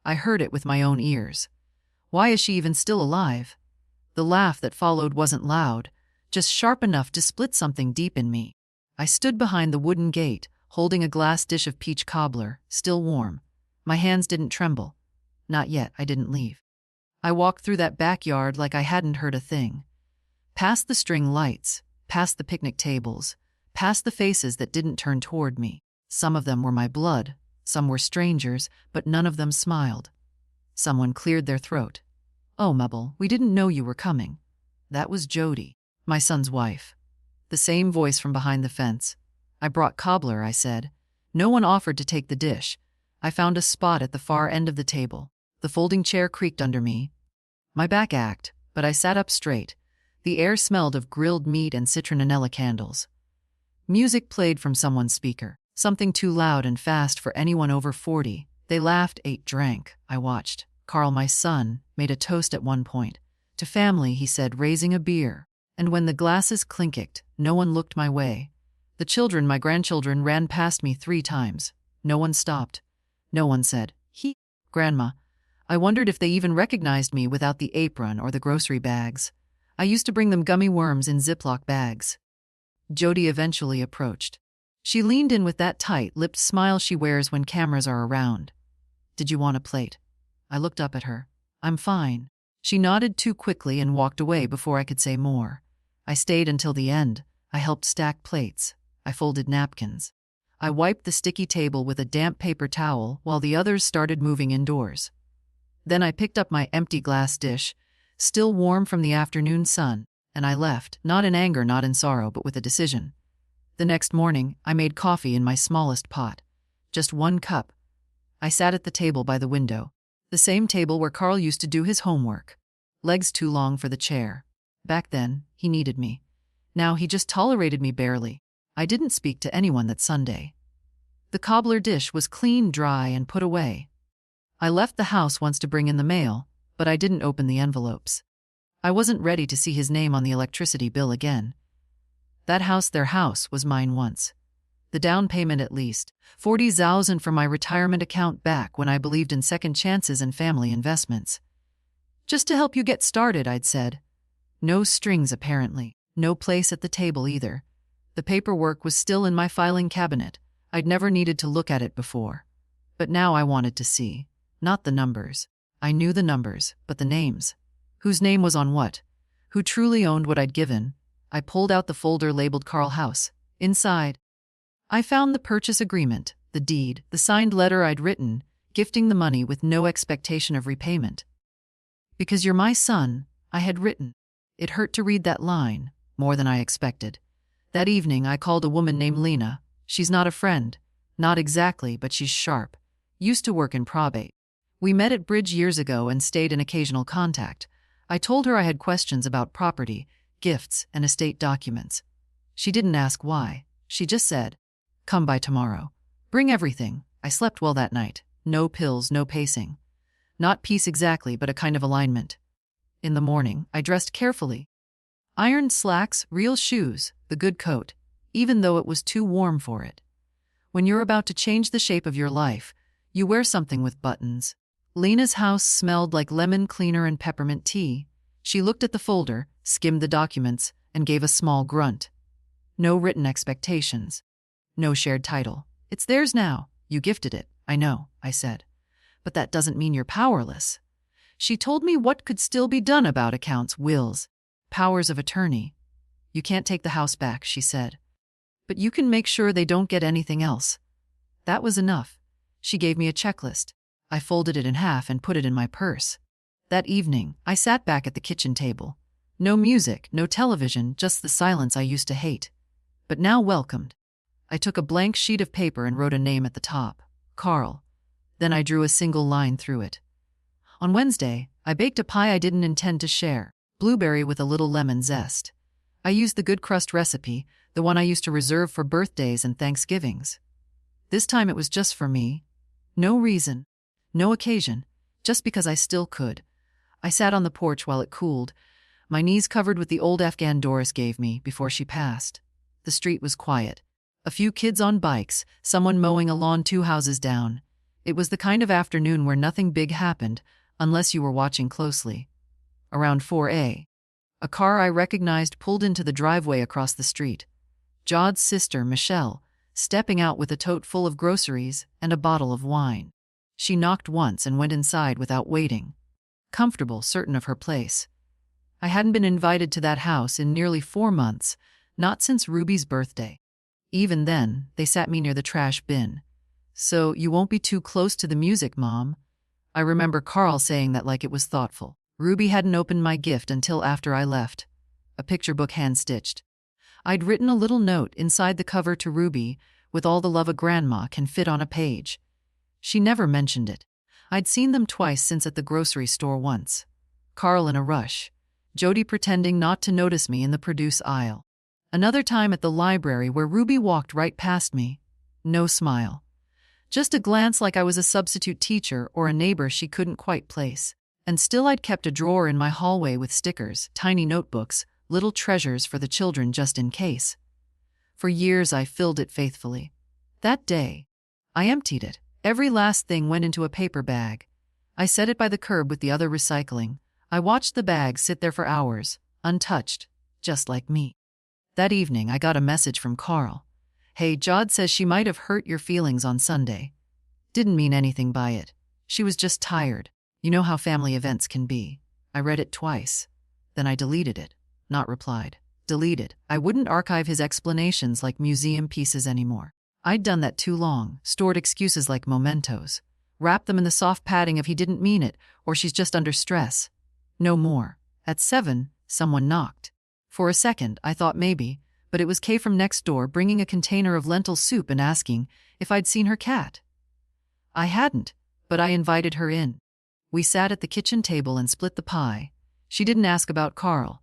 I heard it with my own ears. Why is she even still alive? The laugh that followed wasn't loud, just sharp enough to split something deep in me. I stood behind the wooden gate, holding a glass dish of peach cobbler, still warm. My hands didn't tremble. Not yet, I didn't leave. I walked through that backyard like I hadn't heard a thing. Past the string lights, past the picnic tables, past the faces that didn't turn toward me. Some of them were my blood, some were strangers, but none of them smiled. Someone cleared their throat. "Oh, Mabel, we didn't know you were coming." That was Jody, my son's wife. The same voice from behind the fence. "I brought cobbler," I said. No one offered to take the dish. I found a spot at the far end of the table. The folding chair creaked under me. My back ached, but I sat up straight. The air smelled of grilled meat and citronella candles. Music played from someone's speaker, something too loud and fast for anyone over 40. They laughed, ate, drank. I watched. Carl, my son, made a toast at one point. To family, he said, raising a beer. And when the glasses clinked, no one looked my way. The children, my grandchildren, ran past me 3 times. No one stopped. No one said, "He, Grandma." I wondered if they even recognized me without the apron or the grocery bags. I used to bring them gummy worms in Ziploc bags. Jody eventually approached. She leaned in with that tight-lipped smile she wears when cameras are around. "Did you want a plate?" I looked up at her. "I'm fine." She nodded too quickly and walked away before I could say more. I stayed until the end. I helped stack plates. I folded napkins. I wiped the sticky table with a damp paper towel while the others started moving indoors. Then I picked up my empty glass dish, still warm from the afternoon sun, and I left, not in anger, not in sorrow, but with a decision. The next morning, I made coffee in my smallest pot. Just 1 cup. I sat at the table by the window, the same table where Carl used to do his homework. Legs too long for the chair. Back then, he needed me. Now he just tolerated me barely. I didn't speak to anyone that Sunday. The cobbler dish was clean, dry, and put away. I left the house once to bring in the mail, but I didn't open the envelopes. I wasn't ready to see his name on the electricity bill again. That house, their house, was mine once. The down payment at least, 40,000 from my retirement account back when I believed in second chances and family investments. "Just to help you get started," I'd said. No strings, apparently. No place at the table either. The paperwork was still in my filing cabinet. I'd never needed to look at it before. But now I wanted to see. Not the numbers. I knew the numbers, but the names. Whose name was on what? Who truly owned what I'd given? I pulled out the folder labeled Carl House. Inside, I found the purchase agreement, the deed, the signed letter I'd written, gifting the money with no expectation of repayment. "Because you're my son," I had written. It hurt to read that line, more than I expected. That evening, I called a woman named Lena. She's not a friend. Not exactly, but she's sharp. Used to work in probate. We met at Bridge years ago and stayed in occasional contact. I told her I had questions about property, gifts, and estate documents. She didn't ask why. She just said, "Come by tomorrow. Bring everything." I slept well that night. No pills, no pacing. Not peace exactly, but a kind of alignment. In the morning, I dressed carefully. Ironed slacks, real shoes, the good coat, even though it was too warm for it. When you're about to change the shape of your life, you wear something with buttons. Lena's house smelled like lemon cleaner and peppermint tea. She looked at the folder, skimmed the documents, and gave a small grunt. No written expectations. No shared title. "It's theirs now. You gifted it, I know," I said. "But that doesn't mean you're powerless." She told me what could still be done about accounts, wills, powers of attorney. "You can't take the house back," she said. "But you can make sure they don't get anything else." That was enough. She gave me a checklist. I folded it in half and put it in my purse. That evening, I sat back at the kitchen table. No music, no television, just the silence I used to hate, but now welcomed. I took a blank sheet of paper and wrote a name at the top, Carl. Then I drew a single line through it. On Wednesday, I baked a pie I didn't intend to share, blueberry with a little lemon zest. I used the good crust recipe, the one I used to reserve for birthdays and Thanksgivings. This time it was just for me. No reason, no occasion, just because I still could. I sat on the porch while it cooled, my knees covered with the old Afghan Doris gave me before she passed. The street was quiet. A few kids on bikes, someone mowing a lawn 2 houses down. It was the kind of afternoon where nothing big happened, unless you were watching closely. Around 4 a car I recognized pulled into the driveway across the street. Jod's sister, Michelle, stepping out with a tote full of groceries and a bottle of wine. She knocked once and went inside without waiting, comfortable, certain of her place. I hadn't been invited to that house in nearly 4 months, not since Ruby's birthday. Even then, they sat me near the trash bin. "So you won't be too close to the music, Mom?" I remember Carl saying that like it was thoughtful. Ruby hadn't opened my gift until after I left. A picture book hand-stitched. I'd written a little note inside the cover to Ruby, with all the love a grandma can fit on a page. She never mentioned it. I'd seen them twice since at the grocery store once. Carl in a rush. Jody pretending not to notice me in the produce aisle. Another time at the library where Ruby walked right past me. No smile. Just a glance like I was a substitute teacher or a neighbor she couldn't quite place. And still I'd kept a drawer in my hallway with stickers, tiny notebooks, little treasures for the children just in case. For years I filled it faithfully. That day, I emptied it. Every last thing went into a paper bag. I set it by the curb with the other recycling. I watched the bag sit there for hours, untouched, just like me. That evening I got a message from Carl. "Hey, Jod says she might have hurt your feelings on Sunday. Didn't mean anything by it. She was just tired. You know how family events can be." I read it twice. Then I deleted it. Not replied. Deleted. I wouldn't archive his explanations like museum pieces anymore. I'd done that too long, stored excuses like mementos. Wrapped them in the soft padding of he didn't mean it, or she's just under stress. No more. At 7, someone knocked. For a second, I thought maybe, but it was Kay from next door bringing a container of lentil soup and asking if I'd seen her cat. I hadn't, but I invited her in. We sat at the kitchen table and split the pie. She didn't ask about Carl.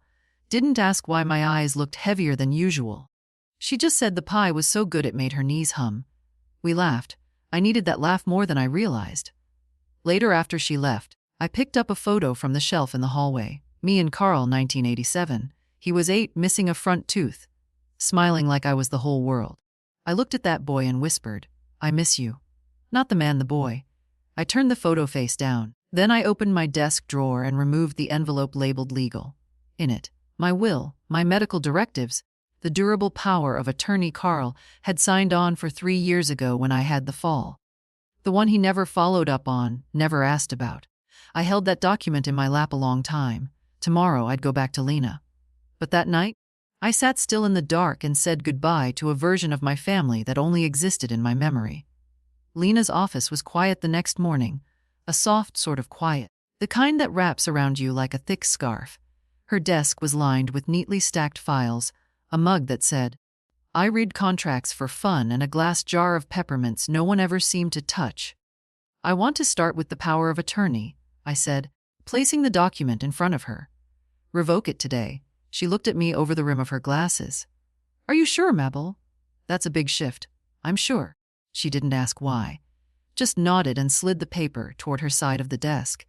Didn't ask why my eyes looked heavier than usual. She just said the pie was so good it made her knees hum. We laughed. I needed that laugh more than I realized. Later, after she left, I picked up a photo from the shelf in the hallway. Me and Carl, 1987. He was 8, missing a front tooth. Smiling like I was the whole world. I looked at that boy and whispered, "I miss you." Not the man, the boy. I turned the photo face down. Then I opened my desk drawer and removed the envelope labeled legal. In it, my will, my medical directives, the durable power of attorney Carl had signed on for 3 years ago when I had the fall. The one he never followed up on, never asked about. I held that document in my lap a long time. Tomorrow I'd go back to Lena. But that night, I sat still in the dark and said goodbye to a version of my family that only existed in my memory. Lena's office was quiet the next morning, a soft sort of quiet, the kind that wraps around you like a thick scarf. Her desk was lined with neatly stacked files, a mug that said, "I read contracts for fun," and a glass jar of peppermints no one ever seemed to touch. "I want to start with the power of attorney," I said, placing the document in front of her. "Revoke it today." She looked at me over the rim of her glasses. "Are you sure, Mabel?" "That's a big shift." "I'm sure." She didn't ask why. Just nodded and slid the paper toward her side of the desk.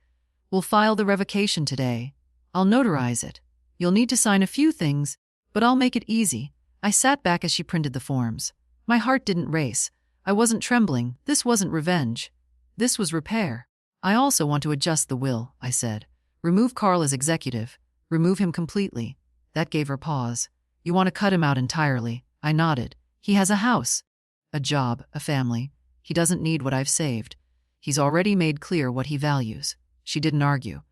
"We'll file the revocation today. I'll notarize it. You'll need to sign a few things, but I'll make it easy." I sat back as she printed the forms. My heart didn't race. I wasn't trembling. This wasn't revenge. This was repair. "I also want to adjust the will," I said. "Remove Carl as executive. Remove him completely." That gave her pause. "You want to cut him out entirely?" I nodded. "He has a house, a job, a family. He doesn't need what I've saved. He's already made clear what he values." She didn't argue.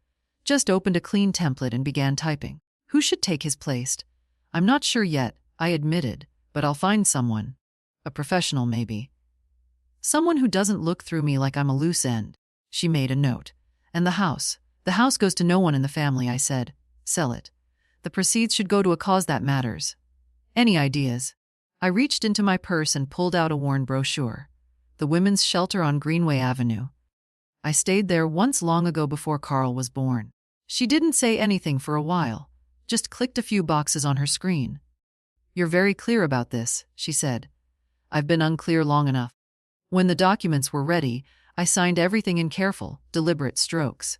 Just opened a clean template and began typing. "Who should take his place?" "I'm not sure yet," I admitted, "but I'll find someone. A professional, maybe. Someone who doesn't look through me like I'm a loose end." She made a note. "And the house? The house goes to no one in the family," I said. "Sell it. The proceeds should go to a cause that matters. Any ideas?" I reached into my purse and pulled out a worn brochure. The women's shelter on Greenway Avenue. I stayed there once long ago before Carl was born. She didn't say anything for a while, just clicked a few boxes on her screen. "You're very clear about this," she said. "I've been unclear long enough." When the documents were ready, I signed everything in careful, deliberate strokes.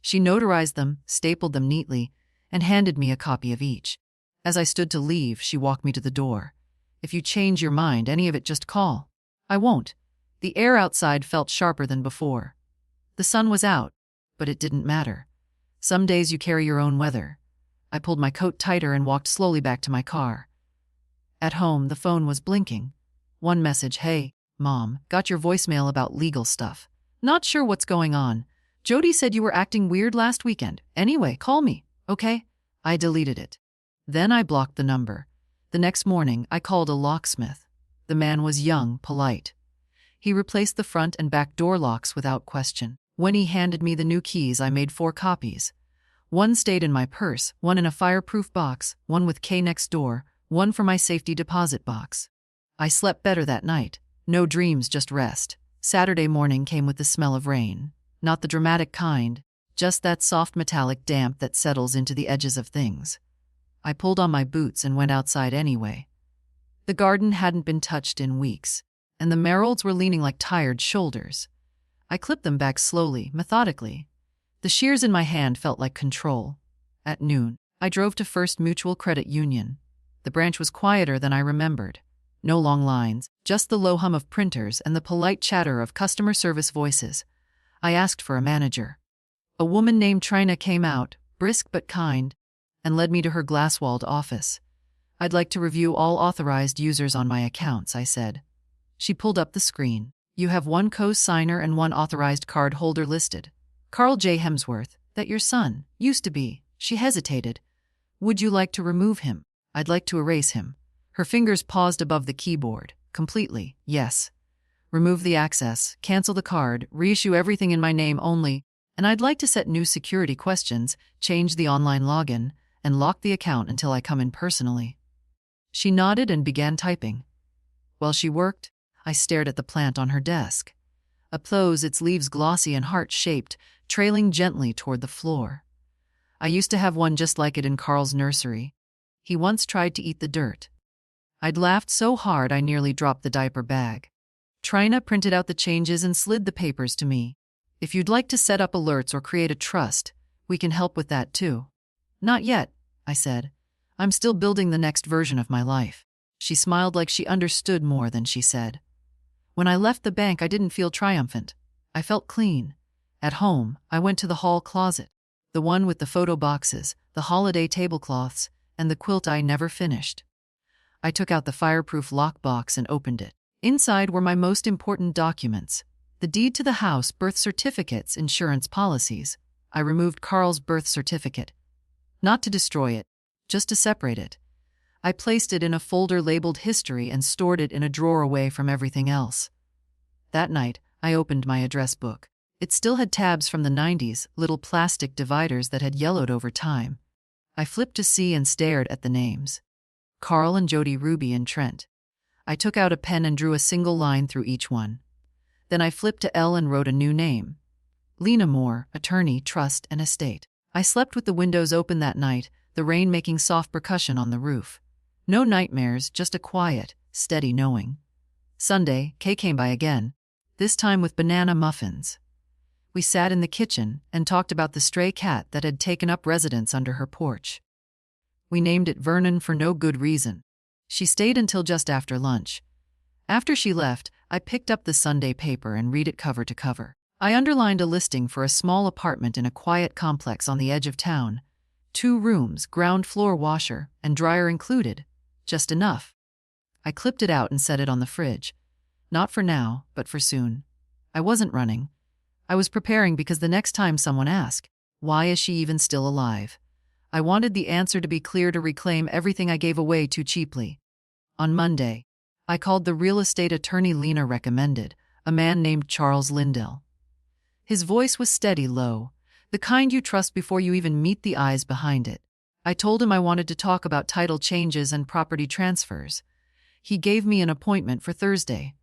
She notarized them, stapled them neatly, and handed me a copy of each. As I stood to leave, she walked me to the door. "If you change your mind, any of it, just call." "I won't. The air outside felt sharper than before. The sun was out, but it didn't matter. Some days you carry your own weather. I pulled my coat tighter and walked slowly back to my car. At home, the phone was blinking. One message: "Hey, Mom, got your voicemail about legal stuff. Not sure what's going on. Jody said you were acting weird last weekend. Anyway, call me, okay?" I deleted it. Then I blocked the number. The next morning, I called a locksmith. The man was young, polite. He replaced the front and back door locks without question. When he handed me the new keys, I made 4 copies. One stayed in my purse, one in a fireproof box, one with K next door, one for my safety deposit box. I slept better that night. No dreams, just rest. Saturday morning came with the smell of rain. Not the dramatic kind, just that soft metallic damp that settles into the edges of things. I pulled on my boots and went outside anyway. The garden hadn't been touched in weeks, and the marigolds were leaning like tired shoulders. I clipped them back slowly, methodically. The shears in my hand felt like control. At noon, I drove to First Mutual Credit Union. The branch was quieter than I remembered. No long lines, just the low hum of printers and the polite chatter of customer service voices. I asked for a manager. A woman named Trina came out, brisk but kind, and led me to her glass-walled office. "I'd like to review all authorized users on my accounts," I said. She pulled up the screen. "You have 1 co-signer and 1 authorized card holder listed. Carl J. Hemsworth, that your son used to be." She hesitated. "Would you like to remove him?" "I'd like to erase him." Her fingers paused above the keyboard. "Completely, yes. Remove the access, cancel the card, reissue everything in my name only, and I'd like to set new security questions, change the online login, and lock the account until I come in personally." She nodded and began typing. While she worked, I stared at the plant on her desk. Its leaves glossy and heart-shaped, trailing gently toward the floor. I used to have one just like it in Carl's nursery. He once tried to eat the dirt. I'd laughed so hard I nearly dropped the diaper bag. Trina printed out the changes and slid the papers to me. "If you'd like to set up alerts or create a trust, we can help with that too." "Not yet," I said. "I'm still building the next version of my life." She smiled like she understood more than she said. When I left the bank, I didn't feel triumphant. I felt clean. At home, I went to the hall closet, the one with the photo boxes, the holiday tablecloths, and the quilt I never finished. I took out the fireproof lockbox and opened it. Inside were my most important documents: the deed to the house, birth certificates, insurance policies. I removed Carl's birth certificate. Not to destroy it, just to separate it. I placed it in a folder labeled History and stored it in a drawer away from everything else. That night, I opened my address book. It still had tabs from the 90s, little plastic dividers that had yellowed over time. I flipped to see and stared at the names. Carl and Jody, Ruby and Trent. I took out a pen and drew a single line through each one. Then I flipped to L and wrote a new name. Lena Moore, attorney, trust and estate. I slept with the windows open that night, the rain making soft percussion on the roof. No nightmares, just a quiet, steady knowing. Sunday, Kay came by again, this time with banana muffins. We sat in the kitchen and talked about the stray cat that had taken up residence under her porch. We named it Vernon for no good reason. She stayed until just after lunch. After she left, I picked up the Sunday paper and read it cover to cover. I underlined a listing for a small apartment in a quiet complex on the edge of town. 2 rooms, ground floor washer, and dryer included. Just enough. I clipped it out and set it on the fridge. Not for now, but for soon. I wasn't running. I was preparing because the next time someone asked, "Why is she even still alive?" I wanted the answer to be clear, to reclaim everything I gave away too cheaply. On Monday, I called the real estate attorney Lena recommended, a man named Charles Lindell. His voice was steady, low, the kind you trust before you even meet the eyes behind it. I told him I wanted to talk about title changes and property transfers. He gave me an appointment for Thursday.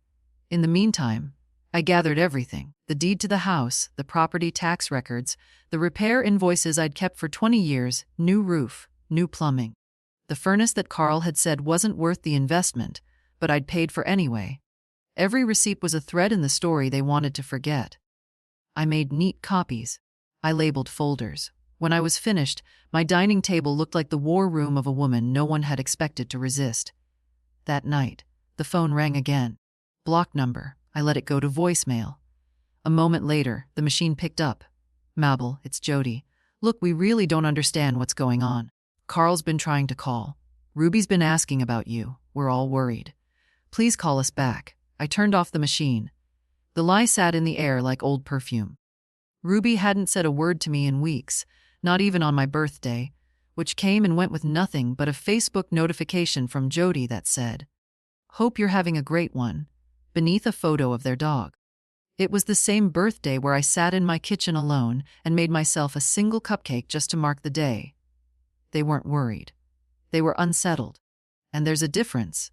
In the meantime, I gathered everything: the deed to the house, the property tax records, the repair invoices I'd kept for 20 years, new roof, new plumbing. The furnace that Carl had said wasn't worth the investment, but I'd paid for anyway. Every receipt was a thread in the story they wanted to forget. I made neat copies. I labeled folders. When I was finished, my dining table looked like the war room of a woman no one had expected to resist. That night, the phone rang again. "Block number," I let it go to voicemail. A moment later, the machine picked up. Mabel, it's Jody. Look, we really don't understand what's going on. Carl's been trying to call. Ruby's been asking about you. We're all worried. Please call us back. I turned off the machine. The lie sat in the air like old perfume. Ruby hadn't said a word to me in weeks, not even on my birthday, which came and went with nothing but a Facebook notification from Jody that said, "Hope you're having a great one," beneath a photo of their dog. It was the same birthday where I sat in my kitchen alone and made myself a single cupcake just to mark the day. They weren't worried. They were unsettled. And there's a difference.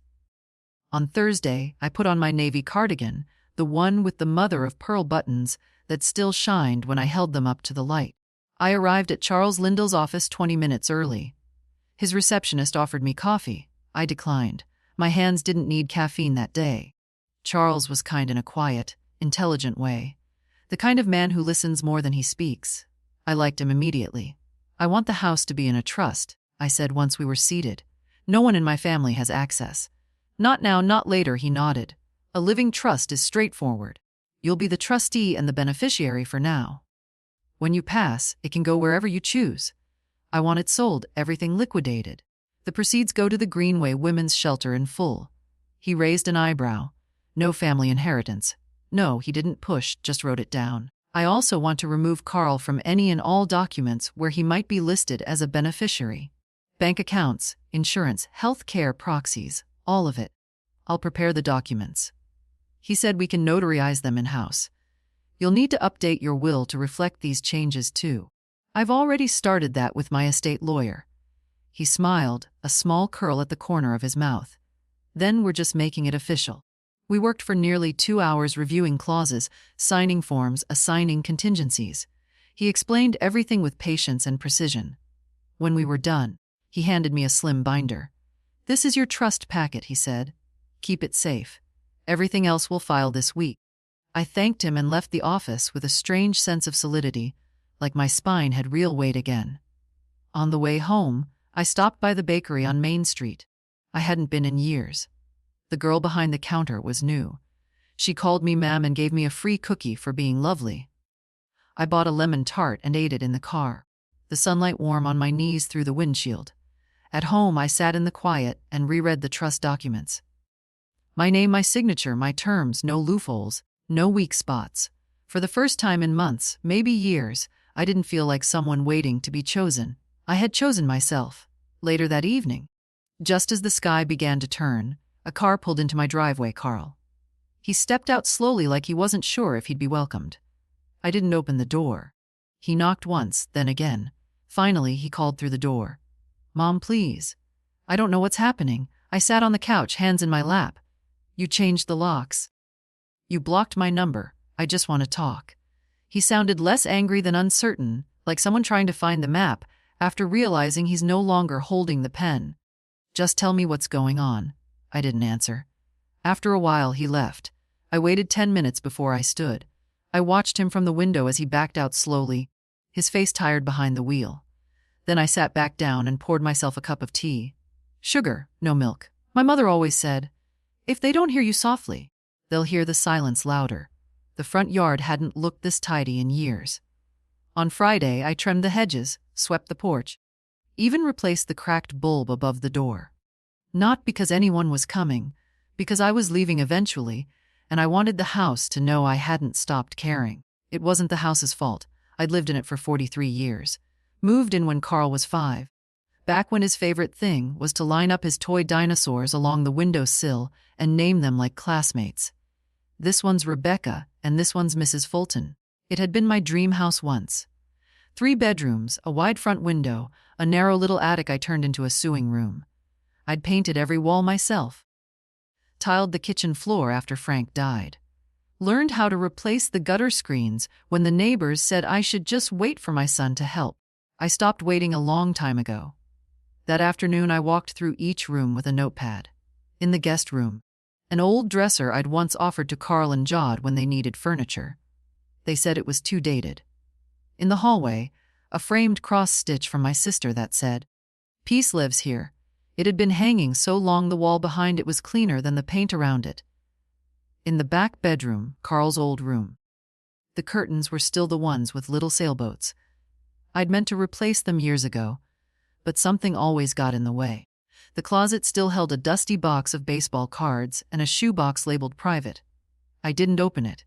On Thursday, I put on my navy cardigan, the one with the mother-of-pearl buttons that still shined when I held them up to the light. I arrived at Charles Lindell's office 20 minutes early. His receptionist offered me coffee. I declined. My hands didn't need caffeine that day. Charles was kind in a quiet, intelligent way. The kind of man who listens more than he speaks. I liked him immediately. "I want the house to be in a trust," I said once we were seated. "No one in my family has access." "Not now, not later," he nodded. "A living trust is straightforward. You'll be the trustee and the beneficiary for now. When you pass, it can go wherever you choose. I want it sold, everything liquidated. The proceeds go to the Greenway Women's Shelter in full." He raised an eyebrow. "No family inheritance." No, he didn't push, just wrote it down. "I also want to remove Carl from any and all documents where he might be listed as a beneficiary. Bank accounts, insurance, health care proxies, all of it. I'll prepare the documents." He said we can notarize them in-house. "You'll need to update your will to reflect these changes too. I've already started that with my estate lawyer." He smiled, a small curl at the corner of his mouth. "Then we're just making it official." We worked for nearly 2 hours reviewing clauses, signing forms, assigning contingencies. He explained everything with patience and precision. When we were done, he handed me a slim binder. "This is your trust packet," he said. "Keep it safe. Everything else we'll file this week." I thanked him and left the office with a strange sense of solidity, like my spine had real weight again. On the way home, I stopped by the bakery on Main Street. I hadn't been in years. The girl behind the counter was new. She called me ma'am and gave me a free cookie for being lovely. I bought a lemon tart and ate it in the car, the sunlight warm on my knees through the windshield. At home, I sat in the quiet and reread the trust documents. My name, my signature, my terms, no loopholes, no weak spots. For the first time in months, maybe years, I didn't feel like someone waiting to be chosen. I had chosen myself. Later that evening, just as the sky began to turn, a car pulled into my driveway. Carl. He stepped out slowly like he wasn't sure if he'd be welcomed. I didn't open the door. He knocked once, then again. Finally, he called through the door. "Mom, please." "I don't know what's happening." I sat on the couch, hands in my lap. "You changed the locks. You blocked my number. I just want to talk." He sounded less angry than uncertain, like someone trying to find the map after realizing he's no longer holding the pen. "Just tell me what's going on." I didn't answer. After a while, he left. I waited 10 minutes before I stood. I watched him from the window as he backed out slowly, his face tired behind the wheel. Then I sat back down and poured myself a cup of tea. Sugar, no milk. My mother always said, "If they don't hear you softly, they'll hear the silence louder." The front yard hadn't looked this tidy in years. On Friday, I trimmed the hedges, swept the porch, even replaced the cracked bulb above the door. Not because anyone was coming, because I was leaving eventually, and I wanted the house to know I hadn't stopped caring. It wasn't the house's fault. I'd lived in it for 43 years. Moved in when Carl was 5. Back when his favorite thing was to line up his toy dinosaurs along the windowsill and name them like classmates. This one's Rebecca, and this one's Mrs. Fulton. It had been my dream house once. 3 bedrooms, a wide front window, a narrow little attic I turned into a sewing room. I'd painted every wall myself. Tiled the kitchen floor after Frank died. Learned how to replace the gutter screens when the neighbors said I should just wait for my son to help. I stopped waiting a long time ago. That afternoon, I walked through each room with a notepad. In the guest room, an old dresser I'd once offered to Carl and Jod when they needed furniture. They said it was too dated. In the hallway, a framed cross-stitch from my sister that said, "Peace lives here." It had been hanging so long the wall behind it was cleaner than the paint around it. In the back bedroom, Carl's old room. The curtains were still the ones with little sailboats. I'd meant to replace them years ago, but something always got in the way. The closet still held a dusty box of baseball cards and a shoebox labeled private. I didn't open it.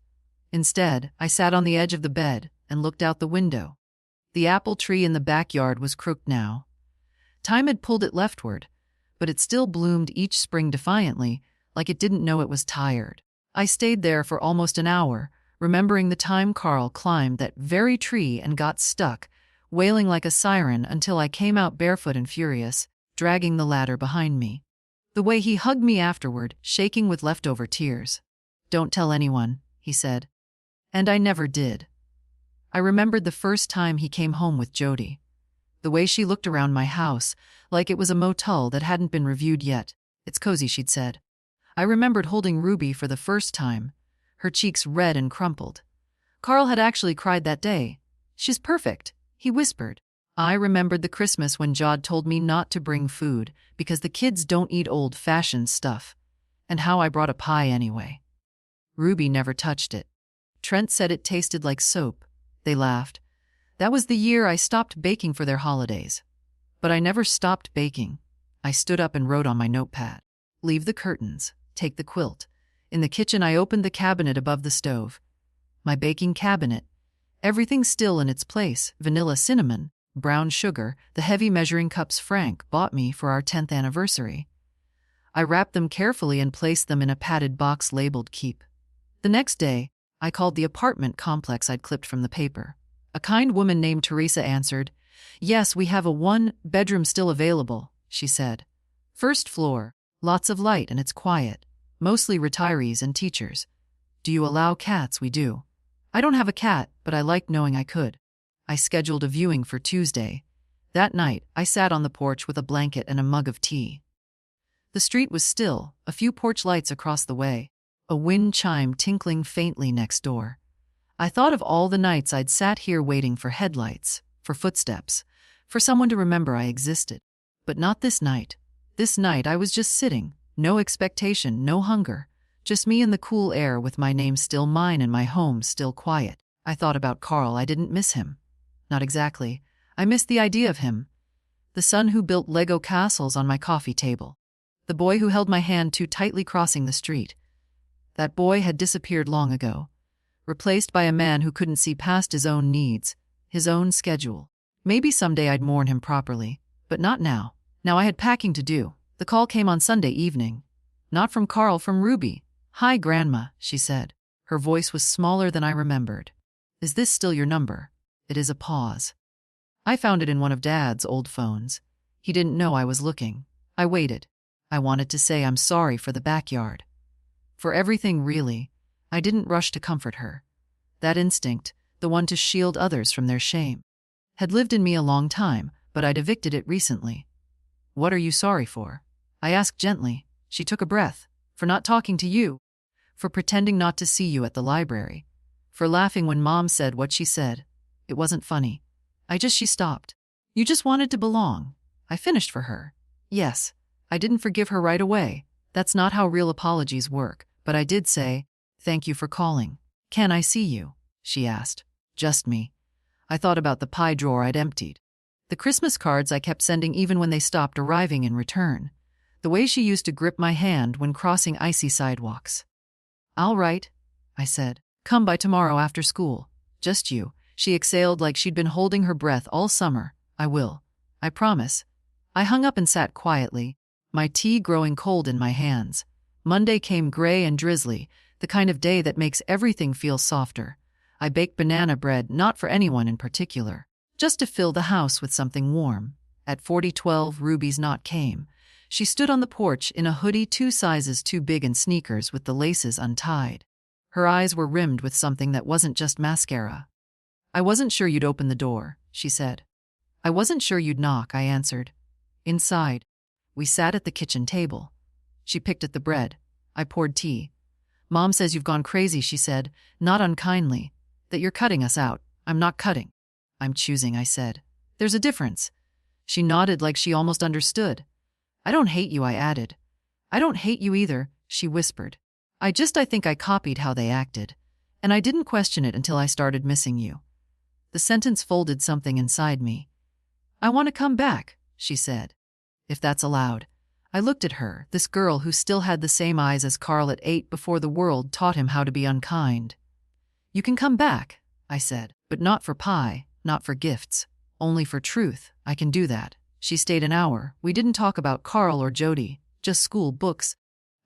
Instead, I sat on the edge of the bed and looked out the window. The apple tree in the backyard was crooked now. Time had pulled it leftward, but it still bloomed each spring defiantly, like it didn't know it was tired. I stayed there for almost an hour, remembering the time Carl climbed that very tree and got stuck, wailing like a siren until I came out barefoot and furious, dragging the ladder behind me. The way he hugged me afterward, shaking with leftover tears. "Don't tell anyone," he said. And I never did. I remembered the first time he came home with Jody. The way she looked around my house, like it was a motel that hadn't been reviewed yet. "It's cozy," she'd said. I remembered holding Ruby for the first time, her cheeks red and crumpled. Carl had actually cried that day. "She's perfect," he whispered. I remembered the Christmas when Jod told me not to bring food because the kids don't eat old-fashioned stuff, and how I brought a pie anyway. Ruby never touched it. Trent said it tasted like soap. They laughed. That was the year I stopped baking for their holidays. But I never stopped baking. I stood up and wrote on my notepad. "Leave the curtains. Take the quilt." In the kitchen, I opened the cabinet above the stove. My baking cabinet. Everything still in its place: vanilla cinnamon, brown sugar, the heavy measuring cups Frank bought me for our 10th anniversary. I wrapped them carefully and placed them in a padded box labeled Keep. The next day, I called the apartment complex I'd clipped from the paper. A kind woman named Teresa answered. "Yes, we have a 1-bedroom still available," she said. "First floor, lots of light and it's quiet. Mostly retirees and teachers. Do you allow cats?" "We do." "I don't have a cat, but I liked knowing I could." I scheduled a viewing for Tuesday. That night, I sat on the porch with a blanket and a mug of tea. The street was still, a few porch lights across the way, a wind chime tinkling faintly next door. I thought of all the nights I'd sat here waiting for headlights, for footsteps, for someone to remember I existed. But not this night. This night I was just sitting, no expectation, no hunger, just me in the cool air with my name still mine and my home still quiet. I thought about Carl. I didn't miss him. Not exactly. I missed the idea of him. The son who built Lego castles on my coffee table. The boy who held my hand too tightly crossing the street. That boy had disappeared long ago, replaced by a man who couldn't see past his own needs, his own schedule. Maybe someday I'd mourn him properly, but not now. Now I had packing to do. The call came on Sunday evening. Not from Carl, from Ruby. "Hi, Grandma," she said. Her voice was smaller than I remembered. "Is this still your number?" It is a pause. I found it in one of Dad's old phones. He didn't know I was looking. I waited. I wanted to say I'm sorry for the backyard. For everything, really. I didn't rush to comfort her. That instinct, the one to shield others from their shame, had lived in me a long time, but I'd evicted it recently. "What are you sorry for?" I asked gently. She took a breath. "For not talking to you. For pretending not to see you at the library. For laughing when Mom said what she said. It wasn't funny. She stopped. You just wanted to belong." I finished for her. Yes, I didn't forgive her right away. That's not how real apologies work, but I did say, "Thank you for calling." "Can I see you?" she asked. "Just me." I thought about the pie drawer I'd emptied. The Christmas cards I kept sending even when they stopped arriving in return. The way she used to grip my hand when crossing icy sidewalks. "All right," I said. "Come by tomorrow after school. Just you." She exhaled like she'd been holding her breath all summer. "I will. I promise." I hung up and sat quietly, my tea growing cold in my hands. Monday came gray and drizzly, the kind of day that makes everything feel softer. I baked banana bread, not for anyone in particular, just to fill the house with something warm. At 40:12, Ruby's knock came. She stood on the porch in a hoodie 2 sizes too big and sneakers with the laces untied. Her eyes were rimmed with something that wasn't just mascara. "I wasn't sure you'd open the door," she said. "I wasn't sure you'd knock," I answered. Inside, we sat at the kitchen table. She picked at the bread. I poured tea. "Mom says you've gone crazy," she said, not unkindly. "That you're cutting us out." "I'm not cutting. I'm choosing," I said. "There's a difference." She nodded like she almost understood. "I don't hate you," I added. "I don't hate you either," she whispered. I think I copied how they acted. And I didn't question it until I started missing you." The sentence folded something inside me. "I want to come back," she said. "If that's allowed." I looked at her, this girl who still had the same eyes as Carl at 8 before the world taught him how to be unkind. "You can come back," I said, "but not for pie, not for gifts. Only for truth. I can do that." She stayed an hour. We didn't talk about Carl or Jody, just school, books,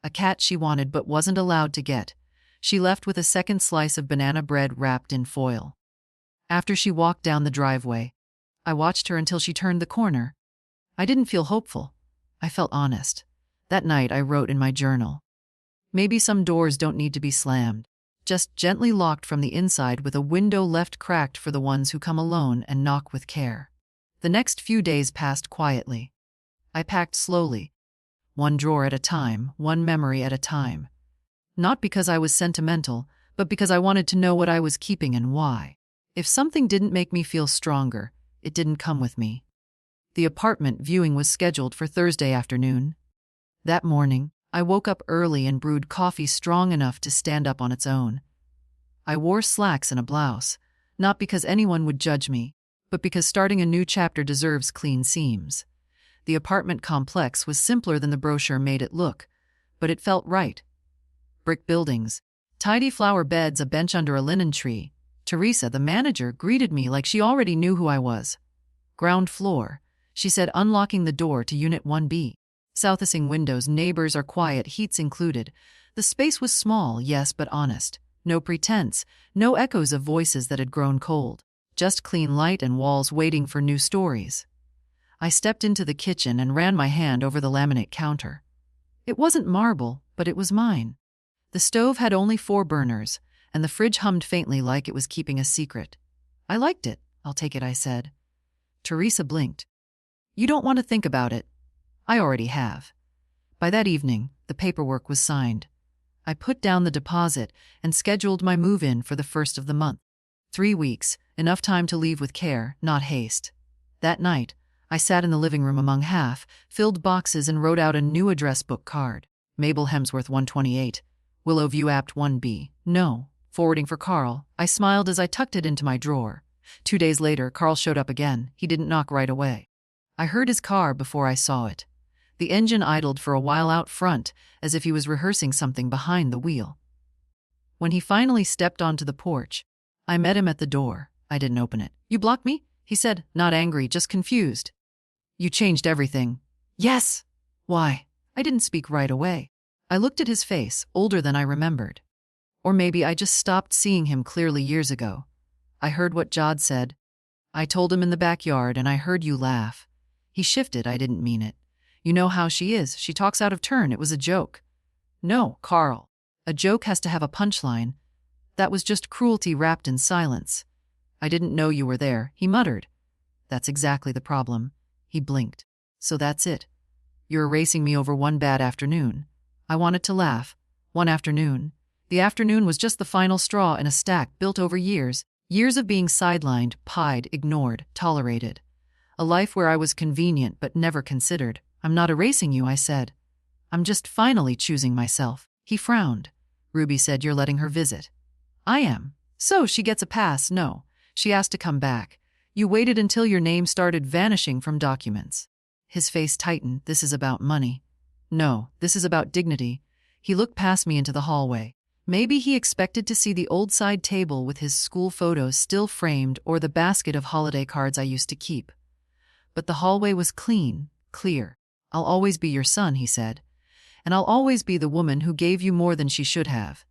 a cat she wanted but wasn't allowed to get. She left with a second slice of banana bread wrapped in foil. After she walked down the driveway, I watched her until she turned the corner. I didn't feel hopeful. I felt honest. That night I wrote in my journal, "Maybe some doors don't need to be slammed, just gently locked from the inside with a window left cracked for the ones who come alone and knock with care." The next few days passed quietly. I packed slowly, one drawer at a time, one memory at a time. Not because I was sentimental, but because I wanted to know what I was keeping and why. If something didn't make me feel stronger, it didn't come with me. The apartment viewing was scheduled for Thursday afternoon. That morning, I woke up early and brewed coffee strong enough to stand up on its own. I wore slacks and a blouse, not because anyone would judge me, but because starting a new chapter deserves clean seams. The apartment complex was simpler than the brochure made it look, but it felt right. Brick buildings, tidy flower beds, a bench under a linen tree. Teresa, the manager, greeted me like she already knew who I was. "Ground floor," she said, unlocking the door to Unit 1B. South-facing windows, neighbors are quiet, heats included. The space was small, yes, but honest. No pretense, no echoes of voices that had grown cold. Just clean light and walls waiting for new stories. I stepped into the kitchen and ran my hand over the laminate counter. It wasn't marble, but it was mine. The stove had only 4 burners, and the fridge hummed faintly like it was keeping a secret. "I liked it. I'll take it," I said. Teresa blinked. "You don't want to think about it." "I already have." By that evening, the paperwork was signed. I put down the deposit and scheduled my move-in for the 1st of the month. 3 weeks, enough time to leave with care, not haste. That night, I sat in the living room among half-filled boxes and wrote out a new address book card. Mabel Hemsworth 128, Willow View Apt 1B. No. Forwarding for Carl. I smiled as I tucked it into my drawer. 2 days later, Carl showed up again. He didn't knock right away. I heard his car before I saw it. The engine idled for a while out front, as if he was rehearsing something behind the wheel. When he finally stepped onto the porch, I met him at the door. I didn't open it. "You blocked me?" he said, not angry, just confused. "You changed everything." "Yes." "Why?" I didn't speak right away. I looked at his face, older than I remembered. Or maybe I just stopped seeing him clearly years ago. I heard what Jod said. "I told him in the backyard and I heard you laugh." He shifted. "I didn't mean it. You know how she is. She talks out of turn. It was a joke." "No, Carl. A joke has to have a punchline. That was just cruelty wrapped in silence." "I didn't know you were there," he muttered. "That's exactly the problem." He blinked. "So that's it. You're erasing me over one bad afternoon." I wanted to laugh. One afternoon. The afternoon was just the final straw in a stack built over years. Years of being sidelined, pied, ignored, tolerated. A life where I was convenient but never considered. "I'm not erasing you," I said. "I'm just finally choosing myself." He frowned. "Ruby said you're letting her visit." "I am." "So she gets a pass?" "No. She asked to come back. You waited until your name started vanishing from documents." His face tightened. "This is about money." "No, this is about dignity." He looked past me into the hallway. Maybe he expected to see the old side table with his school photos still framed or the basket of holiday cards I used to keep. But the hallway was clean, clear. "I'll always be your son," he said. "And I'll always be the woman who gave you more than she should have."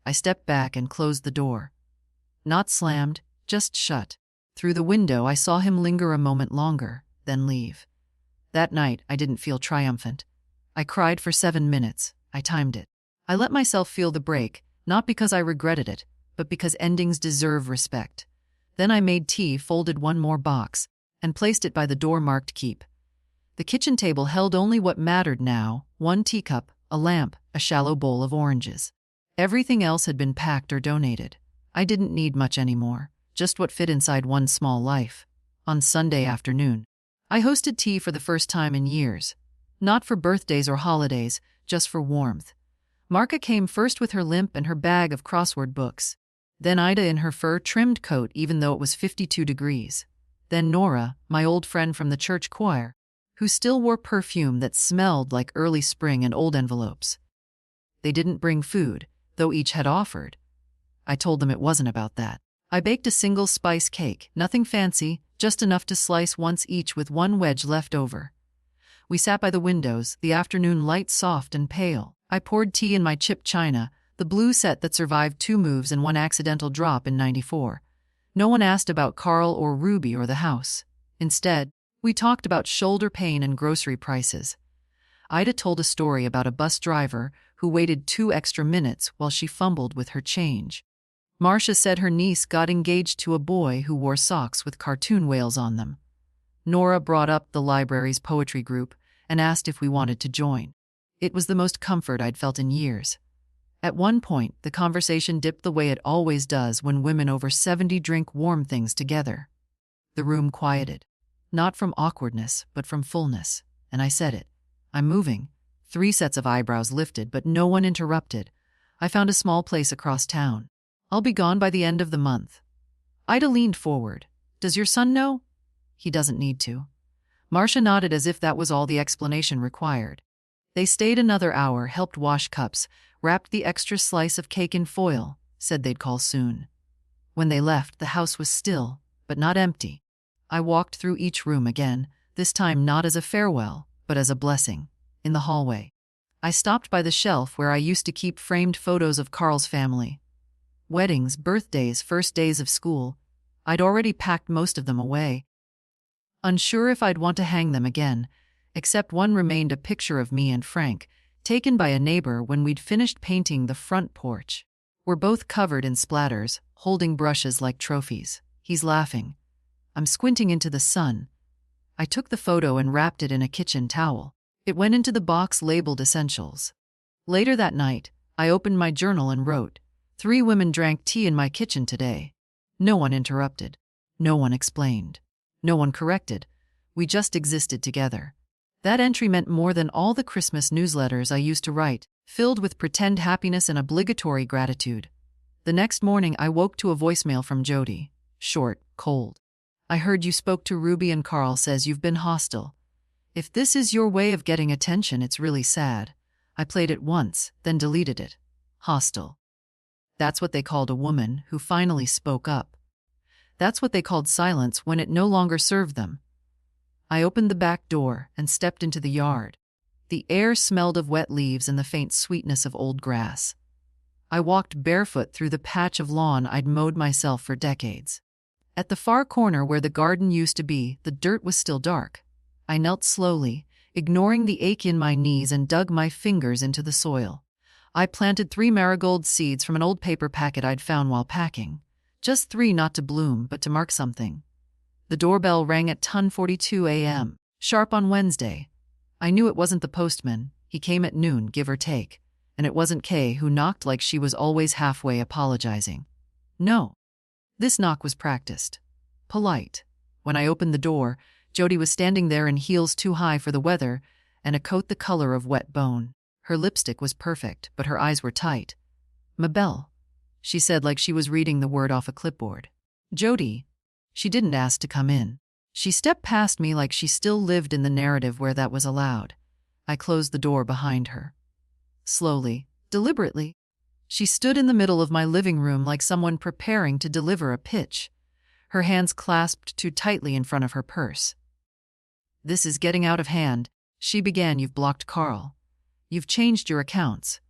I stepped back and closed the door. Not slammed, just shut. Through the window I saw him linger a moment longer, then leave. That night I didn't feel triumphant. I cried for 7 minutes. I timed it. I let myself feel the break, not because I regretted it, but because endings deserve respect. Then I made tea, folded one more box, and placed it by the door marked keep. The kitchen table held only what mattered now: 1 teacup, a lamp, a shallow bowl of oranges. Everything else had been packed or donated. I didn't need much anymore, just what fit inside one small life. On Sunday afternoon, I hosted tea for the first time in years. Not for birthdays or holidays, just for warmth. Marka came first with her limp and her bag of crossword books. Then Ida in her fur-trimmed coat even though it was 52 degrees. Then Nora, my old friend from the church choir, who still wore perfume that smelled like early spring and old envelopes. They didn't bring food, though each had offered. I told them it wasn't about that. I baked a single spice cake, nothing fancy, just enough to slice once each with one wedge left over. We sat by the windows, the afternoon light soft and pale. I poured tea in my chipped china, the blue set that survived 2 moves and 1 accidental drop in '94. No one asked about Carl or Ruby or the house. Instead, we talked about shoulder pain and grocery prices. Ida told a story about a bus driver who waited 2 extra minutes while she fumbled with her change. Marcia said her niece got engaged to a boy who wore socks with cartoon whales on them. Nora brought up the library's poetry group and asked if we wanted to join. It was the most comfort I'd felt in years. At one point, the conversation dipped the way it always does when women over 70 drink warm things together. The room quieted. Not from awkwardness, but from fullness. And I said it. I'm moving. 3 sets of eyebrows lifted, but no one interrupted. I found a small place across town. I'll be gone by the end of the month. Ida leaned forward. Does your son know? He doesn't need to. Marcia nodded as if that was all the explanation required. They stayed another hour, helped wash cups, wrapped the extra slice of cake in foil, said they'd call soon. When they left, the house was still, but not empty. I walked through each room again, this time not as a farewell, but as a blessing. In the hallway, I stopped by the shelf where I used to keep framed photos of Carl's family. Weddings, birthdays, first days of school. I'd already packed most of them away. Unsure if I'd want to hang them again, except one remained, a picture of me and Frank, taken by a neighbor when we'd finished painting the front porch. We're both covered in splatters, holding brushes like trophies. He's laughing. I'm squinting into the sun. I took the photo and wrapped it in a kitchen towel. It went into the box labeled Essentials. Later that night, I opened my journal and wrote, 3 women drank tea in my kitchen today. No one interrupted. No one explained. No one corrected. We just existed together. That entry meant more than all the Christmas newsletters I used to write, filled with pretend happiness and obligatory gratitude. The next morning I woke to a voicemail from Jody. Short, cold. I heard you spoke to Ruby and Carl says you've been hostile. If this is your way of getting attention, it's really sad. I played it once, then deleted it. Hostile. That's what they called a woman who finally spoke up. That's what they called silence when it no longer served them. I opened the back door and stepped into the yard. The air smelled of wet leaves and the faint sweetness of old grass. I walked barefoot through the patch of lawn I'd mowed myself for decades. At the far corner where the garden used to be, the dirt was still dark. I knelt slowly, ignoring the ache in my knees, and dug my fingers into the soil. I planted 3 marigold seeds from an old paper packet I'd found while packing. Just 3, not to bloom, but to mark something. The doorbell rang at 10:42 a.m., sharp on Wednesday. I knew it wasn't the postman. He came at noon, give or take. And it wasn't Kay, who knocked like she was always halfway apologizing. No. This knock was practiced. Polite. When I opened the door, Jody was standing there in heels too high for the weather and a coat the color of wet bone. Her lipstick was perfect, but her eyes were tight. "Mabel," she said like she was reading the word off a clipboard. "Jody." She didn't ask to come in. She stepped past me like she still lived in the narrative where that was allowed. I closed the door behind her. Slowly, deliberately. She stood in the middle of my living room like someone preparing to deliver a pitch, her hands clasped too tightly in front of her purse. "This is getting out of hand," she began. "You've blocked Carl. You've changed your accounts.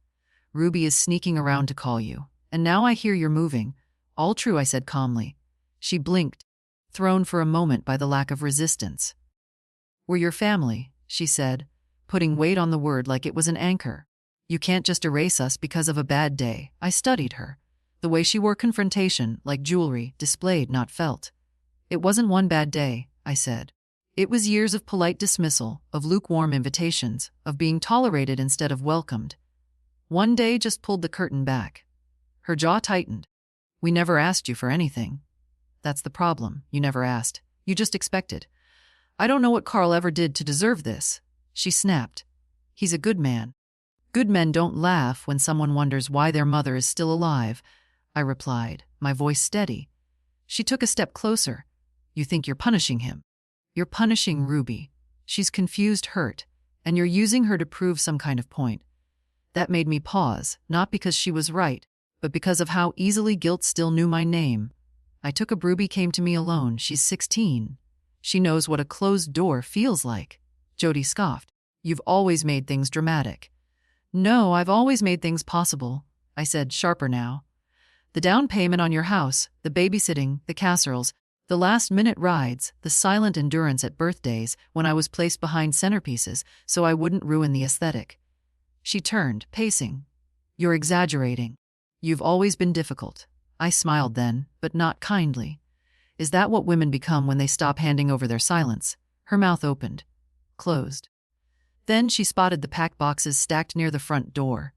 Ruby is sneaking around to call you. And now I hear you're moving." "All true," I said calmly. She blinked, thrown for a moment by the lack of resistance. "We're your family," she said, putting weight on the word like it was an anchor. "You can't just erase us because of a bad day." I studied her. The way she wore confrontation, like jewelry, displayed, not felt. "It wasn't one bad day," I said. "It was years of polite dismissal, of lukewarm invitations, of being tolerated instead of welcomed. One day just pulled the curtain back." Her jaw tightened. "We never asked you for anything." "That's the problem. You never asked. You just expected. I don't know what Carl ever did to deserve this," she snapped. "He's a good man." Good men don't laugh when someone wonders why their mother is still alive, I replied, my voice steady. She took a step closer. You think you're punishing him? You're punishing Ruby. She's confused, hurt, and you're using her to prove some kind of point. That made me pause, not because she was right, but because of how easily guilt still knew my name. I took a Ruby came to me alone. She's 16. She knows what a closed door feels like. Jody scoffed. You've always made things dramatic. No, I've always made things possible, I said, sharper now. The down payment on your house, the babysitting, the casseroles, the last-minute rides, the silent endurance at birthdays when I was placed behind centerpieces so I wouldn't ruin the aesthetic. She turned, pacing. You're exaggerating. You've always been difficult. I smiled then, but not kindly. Is that what women become when they stop handing over their silence? Her mouth opened, closed. Then she spotted the packed boxes stacked near the front door.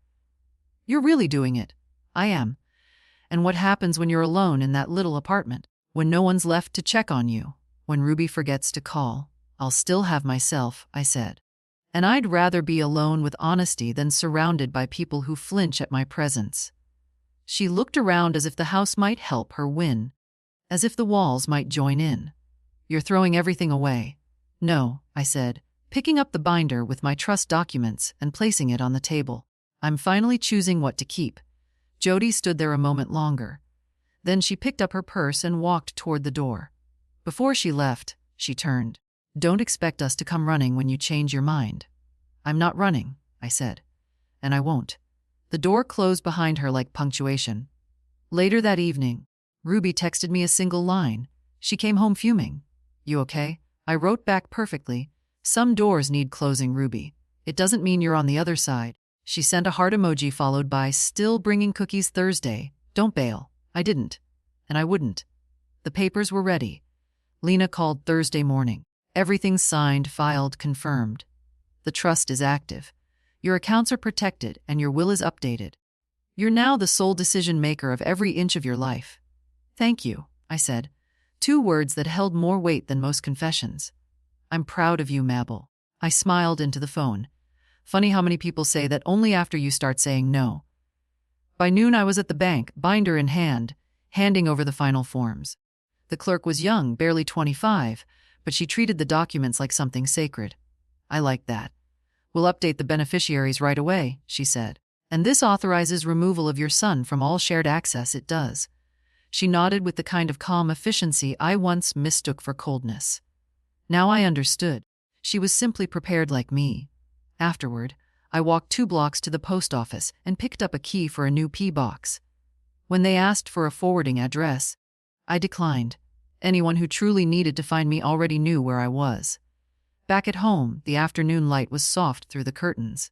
You're really doing it. I am. And what happens when you're alone in that little apartment? When no one's left to check on you? When Ruby forgets to call? I'll still have myself, I said. And I'd rather be alone with honesty than surrounded by people who flinch at my presence. She looked around as if the house might help her win, as if the walls might join in. You're throwing everything away. No, I said, picking up the binder with my trust documents and placing it on the table. I'm finally choosing what to keep. Jody stood there a moment longer. Then she picked up her purse and walked toward the door. Before she left, she turned. Don't expect us to come running when you change your mind. I'm not running, I said. And I won't. The door closed behind her like punctuation. Later that evening, Ruby texted me a single line. She came home fuming. You okay? I wrote back perfectly. Some doors need closing, Ruby. It doesn't mean you're on the other side. She sent a heart emoji followed by still bringing cookies Thursday. Don't bail. I didn't. And I wouldn't. The papers were ready. Lena called Thursday morning. Everything's signed, filed, confirmed. The trust is active. Your accounts are protected and your will is updated. You're now the sole decision maker of every inch of your life. Thank you, I said. 2 words that held more weight than most confessions. I'm proud of you, Mabel. I smiled into the phone. Funny how many people say that only after you start saying no. By noon I was at the bank, binder in hand, handing over the final forms. The clerk was young, barely 25, but she treated the documents like something sacred. I liked that. We'll update the beneficiaries right away, she said. And this authorizes removal of your son from all shared access. It does. She nodded with the kind of calm efficiency I once mistook for coldness. Now I understood. She was simply prepared like me. Afterward, I walked 2 blocks to the post office and picked up a key for a new P box. When they asked for a forwarding address, I declined. Anyone who truly needed to find me already knew where I was. Back at home, the afternoon light was soft through the curtains.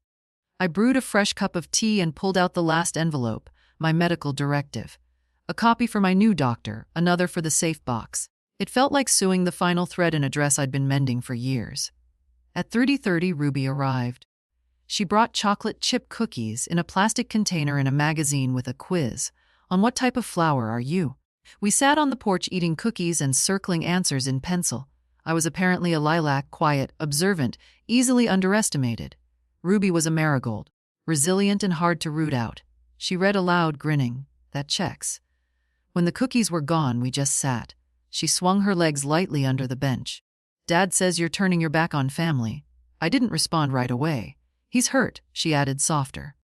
I brewed a fresh cup of tea and pulled out the last envelope, my medical directive. A copy for my new doctor, another for the safe box. It felt like sewing the final thread in a dress I'd been mending for years. At 30:30, Ruby arrived. She brought chocolate chip cookies in a plastic container and a magazine with a quiz. On what type of flower are you? We sat on the porch eating cookies and circling answers in pencil. I was apparently a lilac, quiet, observant, easily underestimated. Ruby was a marigold, resilient and hard to root out. She read aloud, grinning. That checks. When the cookies were gone, we just sat. She swung her legs lightly under the bench. Dad says you're turning your back on family. I didn't respond right away. He's hurt, she added softer.